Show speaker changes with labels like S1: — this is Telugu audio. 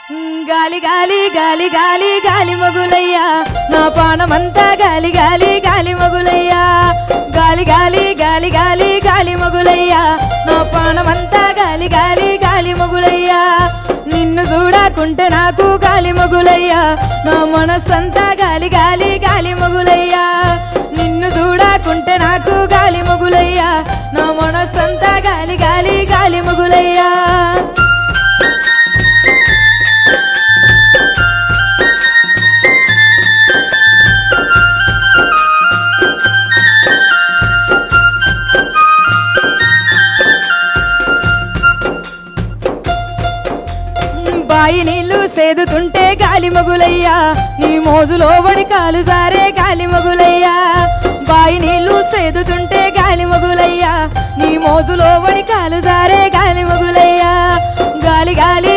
S1: గాలి గాలి గాలి గాలి గాలి మొగులయ్యా నా పానమంతా గాలి గాలి గాలి మొగులయ్యా గాలి గాలి గాలి గాలి గాలి మొగులయ్యా నా పానమంతా గాలి గాలి గాలి మొగులయ్యా నిన్ను చూడకుంటే నాకు గాలి మొగులయ్యా నా మనసంతా గాలి గాలి గాలి మొగులయ్యా నిన్ను చూడకుంటే నాకు గాలి మొగులయ్యా నా మనసంతా గాలి గాలి గాలి మొగులయ్యా బాయి నీళ్లు సేదుతుంటే గాలి మొగులయ్యా నీ మోజులో వడి కాలు జారే గాలి మొగులయ్యా బాయి నీళ్లు సేదుతుంటే గాలి మొగులయ్యా నీ మోజులో వడి కాలు జారే గాలి మొగులయ్యా గాలి గాలి